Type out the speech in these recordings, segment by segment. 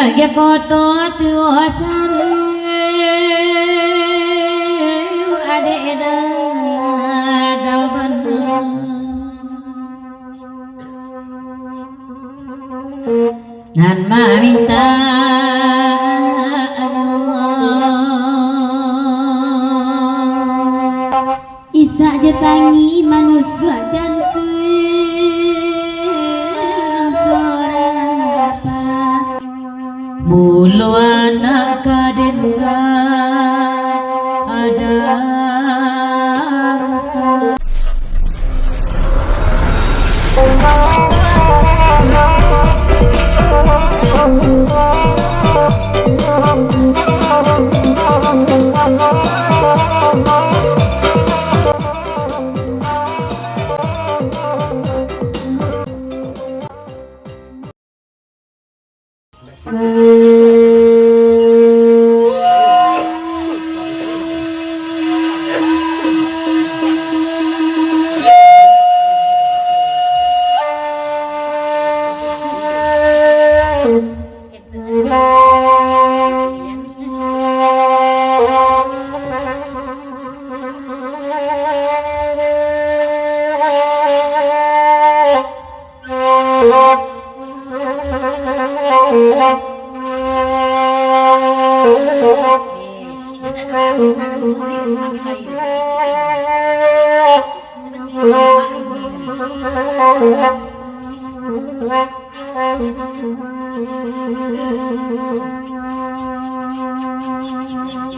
Dia foto tua cari ada dalban nan meminta Isa jetangi manusia jantung sorapa mulu anak kadenga ada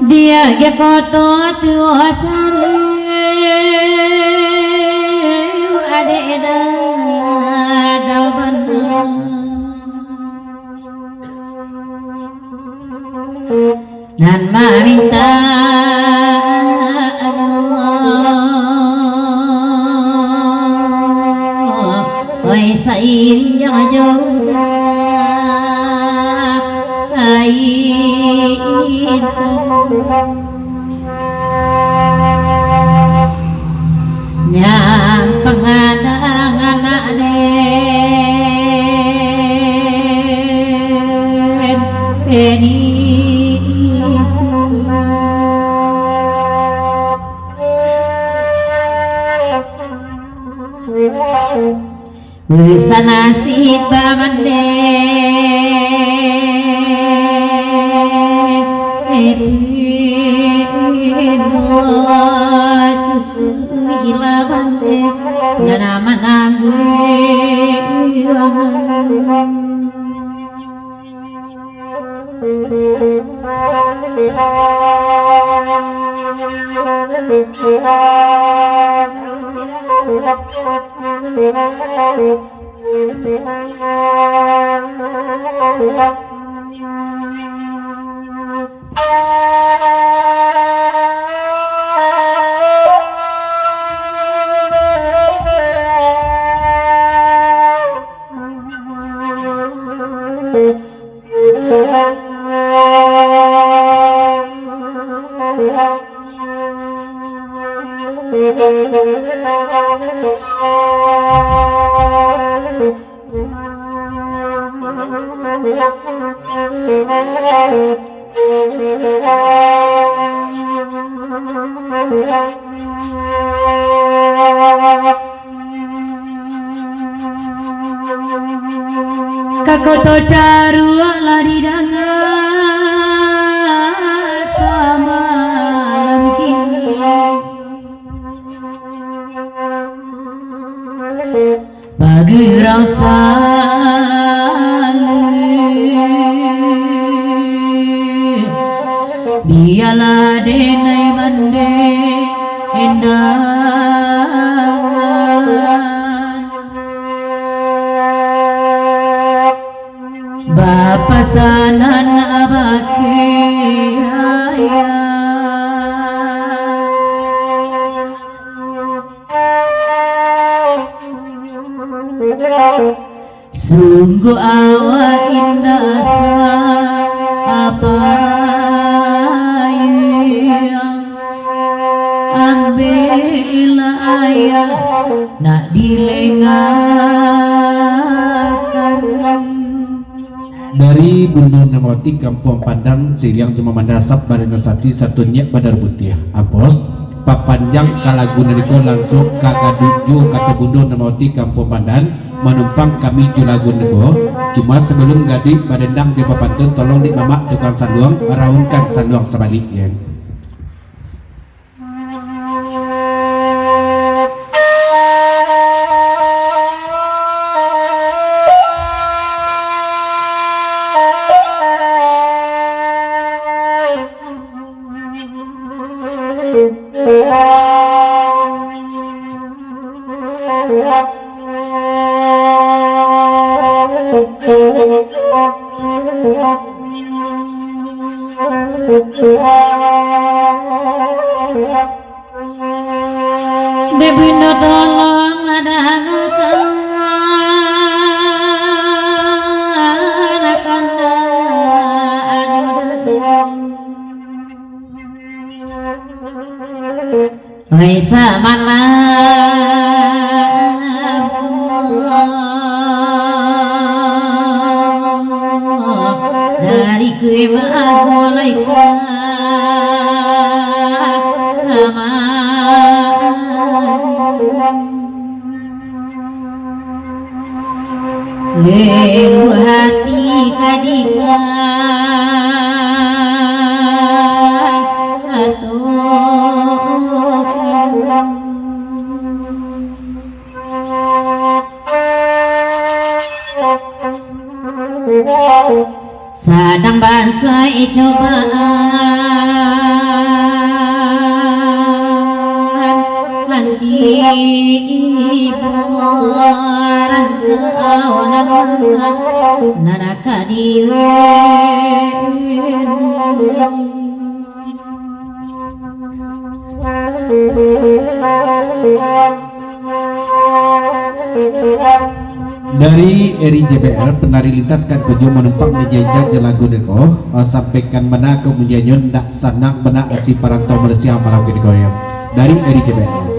dia ge foto tua cari ada dalban nan meminta oi sairi yang jauh nyampang anak den penisu wisa nasib bamande Nana mananggu Kakoto caru lari dengan sama malam kini bagi rasa biarlah denai mande endangan Bapa sanan abake sungguh awak indah apa yang ambil ayah nak dilengakan dari Bundung Namawati Kampung Pandan Siriang Cuma Mandasap Barenasati Satunya Badar Putih Apos papanjang kalagu niko langsung kagaduju kata Bundung Namawati Kampung Pandan menumpang kami julagu niko cuma sebelum gadi badendang di papantun tolong di mamak tukang sanduang raunkan sanduang sebalik ya. Bebinda tolong ladangkan kanda hai samalam dari kemagolaikan lelu hati kadika sadang bangsa cobaan hati ibu rantau nana Dari Eri JBL penari lintas kan kejo menumpang menjajah jelagu deko sampaikan mana kemudian ndak sanang benak ati parantau Malaysia malam kini koyam dari Eri JBL.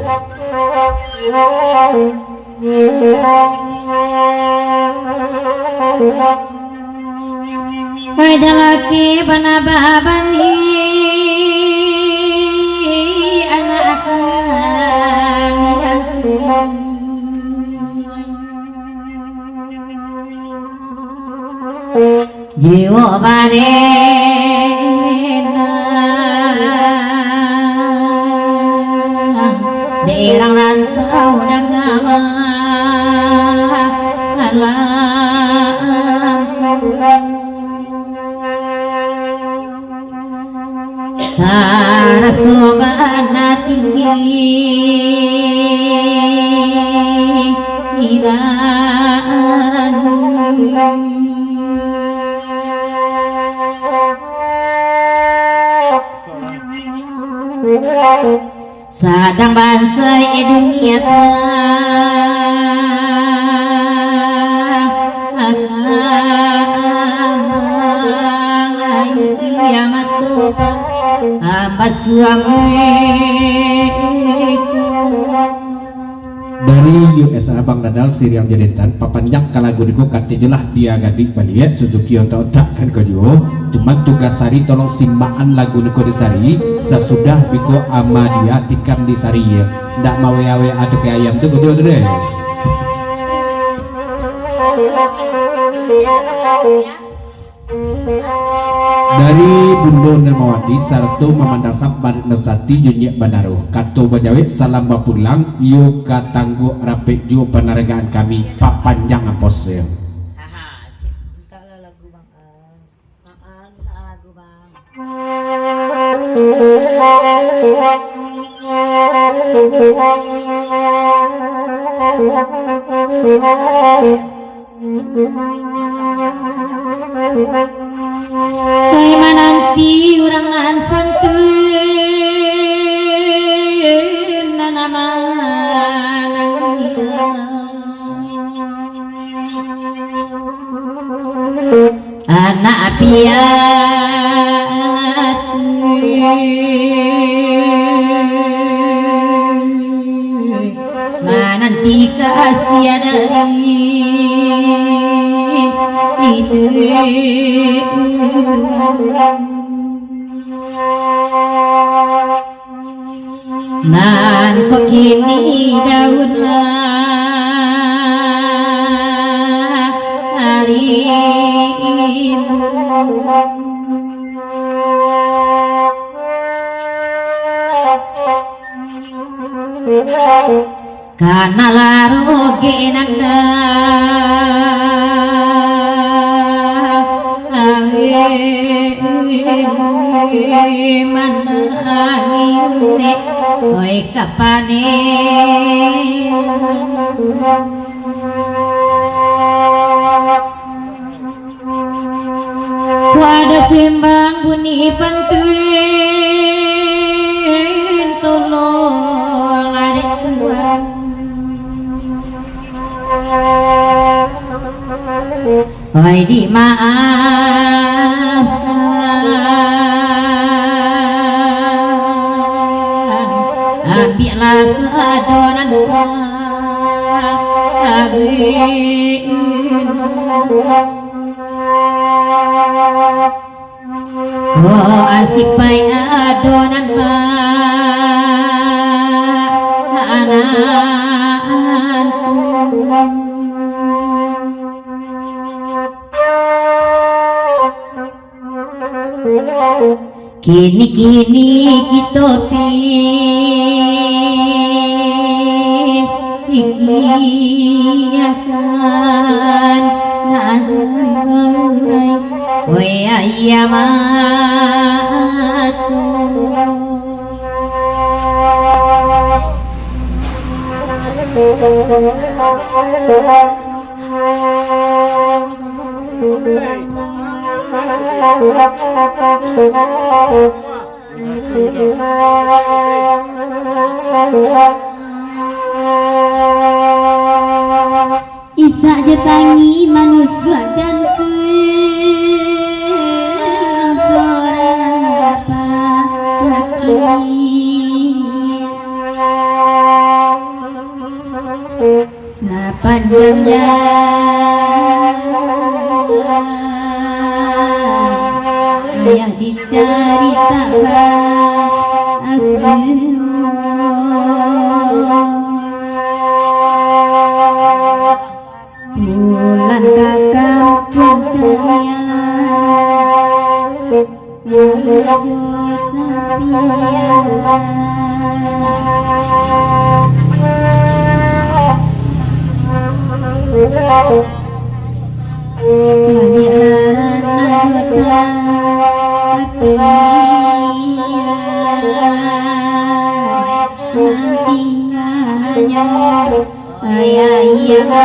hai jalaki banababani anak akan yang jiwa barena derang rantau dagama Sarasubana tinggi ilang sadang bangsa dunia dari USA Bang Nadal Siriang Jaditan papanjang kalaguniku katijulah dia gadik baliat Suzuki untuk otak kan kojo cuman tugas sari tolong simbaan lagu niko disari sesudah biko ama dia tikam disari ya ndak mau yawe atau kayak ayam tuh kojo tuh deh dari Bundung Namawati Sarto Mamandasap Barik Nesati Junyi Bandaruh Kato Bajawit Salam Bapulang Iyo Katanggu Rapik Ju Peneregaan kami papanjang apos ya. lagu bang lagu bang hai mananti urangan santun nama anak piat mananti kasih dari itu nan kini daun harimu karena laroge nanda manangine oi kapane kuada sembang bunyi pantun tolong adek Tuhan oi dimaafkan ambillah seadonan oh asik baik adonan kini kita pikirkan najurai oi ayamatu Isa jetangi manusia jantung seorang laki sepanjang jalan yang diceritakan asli pulang ke kampung cerialah wajud tapian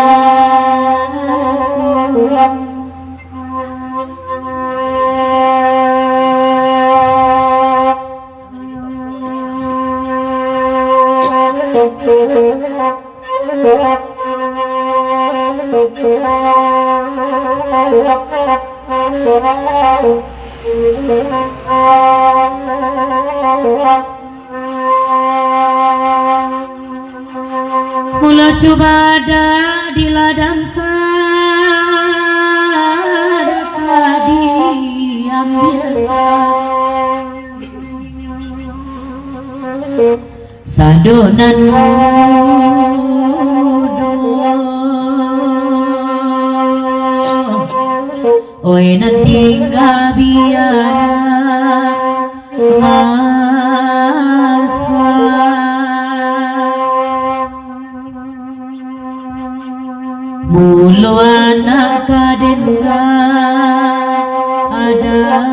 mula coba ada diladangkan diam biasa sadonan oi nanti gabiana masa mulu anak kaden ka ada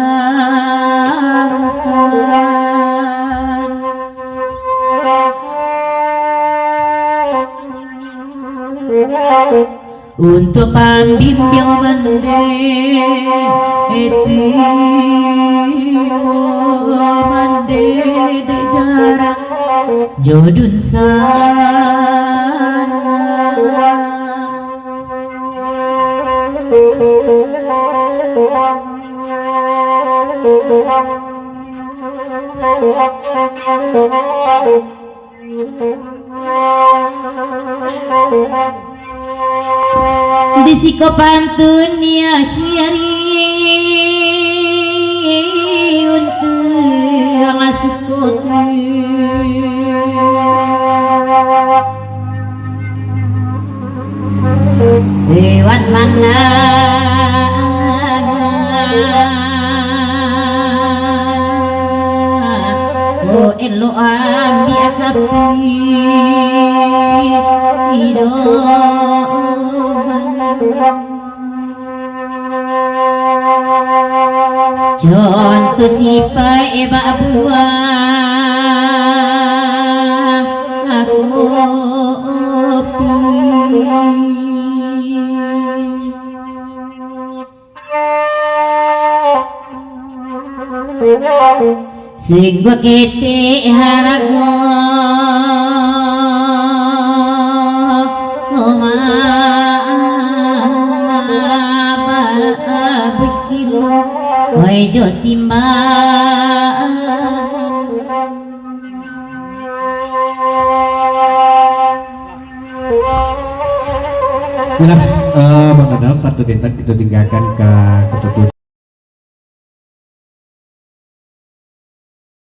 untuk pambimbing mande eti mande de jarak jodun sana Disiko pantun ya hiari ko elo ambi akapi ido contoh sipai eba buah aku sing gua kete harago oma para bikilo oi jo timbang Bang Dadang, satu dentak kita tinggalkan ke ketutup